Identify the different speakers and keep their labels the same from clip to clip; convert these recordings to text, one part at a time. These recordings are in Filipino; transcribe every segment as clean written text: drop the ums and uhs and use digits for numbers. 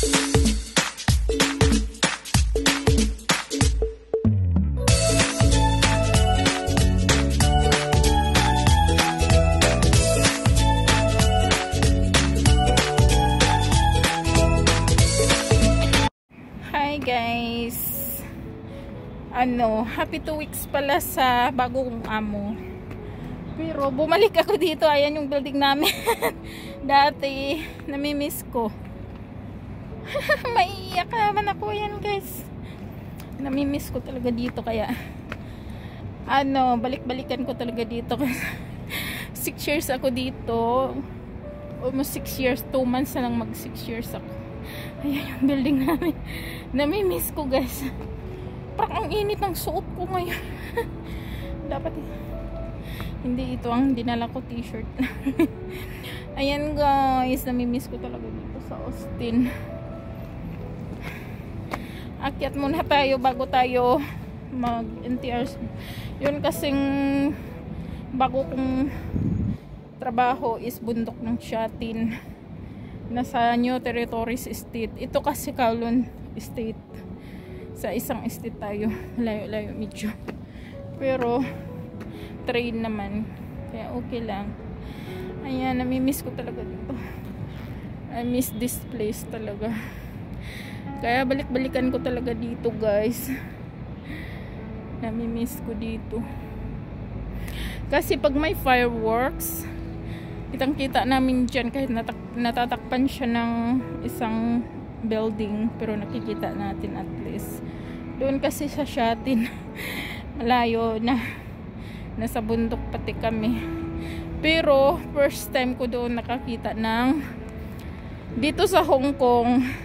Speaker 1: Hi guys, happy 2 weeks pala sa bagong amo. Pero bumalik ako dito. Ayan yung building namin. Dati namimiss ko. Maiiyak naman ako. Yan guys, namimiss ko talaga dito. Kaya balik-balikan ko talaga dito. 6 years ako dito. Almost 6 years, 2 months na lang mag 6 years ako. Ayan yung building namin. Namimiss ko guys. Parang ang init ng suot ko ngayon. Dapat hindi ito ang dinala ko t-shirt. Ayan guys, namimiss ko talaga dito sa Austin. Akyat muna tayo bago tayo mag NTR. Yun kasing bago kong trabaho is bundok ng Shatin. Nasa New Territories State. Ito kasi Kowloon State. Sa isang estate tayo. Layo-layo medyo. Pero train naman. Kaya okay lang. Ayan, namimiss ko talaga dito. I miss this place talaga. Kaya balik-balikan ko talaga dito guys. Namimiss ko dito. Kasi pag may fireworks, kitang-kita namin dyan kahit natatakpan siya ng isang building, pero nakikita natin at least. Doon kasi sa Shatin malayo na, nasa bundok pati kami. Pero first time ko doon nakakita ng dito sa Hong Kong.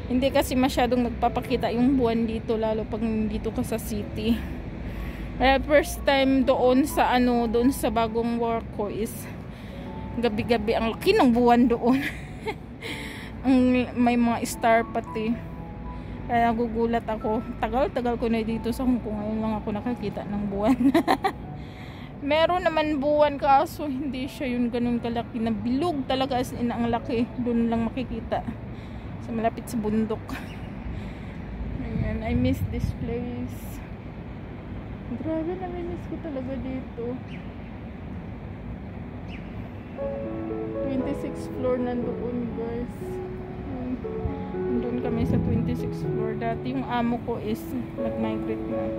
Speaker 1: Hindi kasi masyadong nagpapakita yung buwan dito, lalo pag dito ka sa city. Kaya first time doon sa doon sa bagong work ko is gabi-gabi. Ang laki ng buwan doon. May mga star pati. Kaya gugulat ako. Tagal-tagal ko na dito sa Hong Kong. Ngayon lang ako nakakita ng buwan. Meron naman buwan kaso hindi siya yung ganun kalaki na bilog talaga, as in ang laki. Doon lang makikita. Sa malapit sa bundok. Ayan, I miss this place. Grabe, na-miss ko talaga dito. 26th floor nandoon guys. Nandun kami sa 26th floor. Dati yung amo ko is nag-migrate na.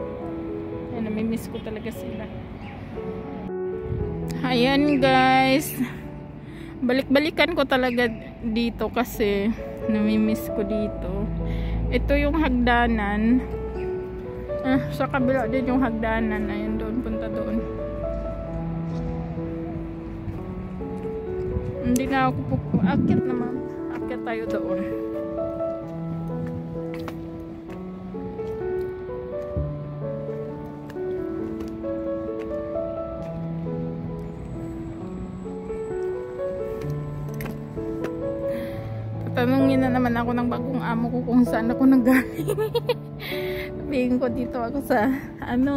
Speaker 1: Ayan, namimiss ko talaga sila. Ayan guys, balik-balikan ko talaga dito kasi namimiss ko dito. Ito yung hagdanan. Sa kabila din yung hagdanan. Ayun doon, punta doon. Hindi na ako akyat naman. Akyat tayo doon. Tatanungin na naman ako ng bagong amo ko kung saan ako nanggaling. Sabihin ko dito ako sa ang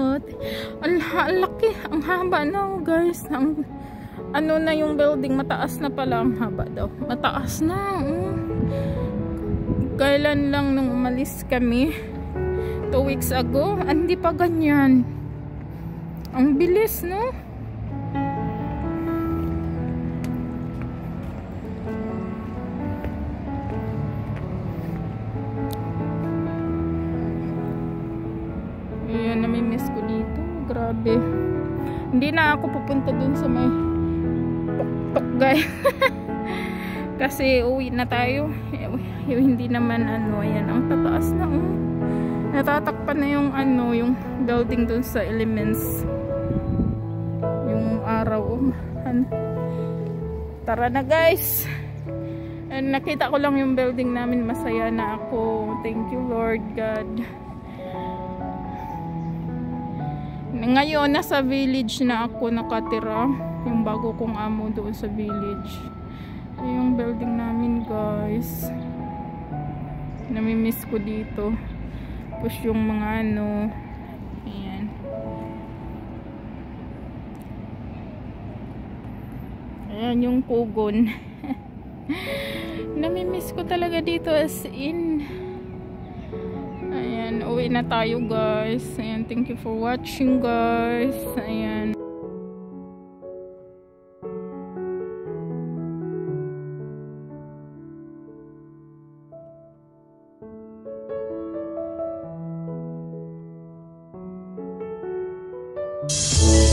Speaker 1: laki, ang haba na guys. Na yung building, mataas na pala. Ang haba daw, mataas na. Kailan lang nung umalis kami 2 weeks ago, hindi pa ganyan. Ang bilis, no? Ayan, namimiss ko dito. Grabe. Hindi na ako pupunta dun sa may tok guys. Kasi uwi na tayo. Hindi naman ayan, ang tataas na natatakpan na yung yung building dun sa Elements. Yung araw. Tara na guys. And nakita ko lang yung building namin, masaya na ako. Thank you Lord God. Ngayon nasa village na ako nakatira. Yung bago kong amo doon sa village. Yung building namin guys. Namimiss ko dito. Tapos yung mga ayan. Ayan yung pugon. Namimiss ko talaga dito as in. Ayan, uwi na tayo guys. Ayan, thank you for watching guys. Ayan.
Speaker 2: You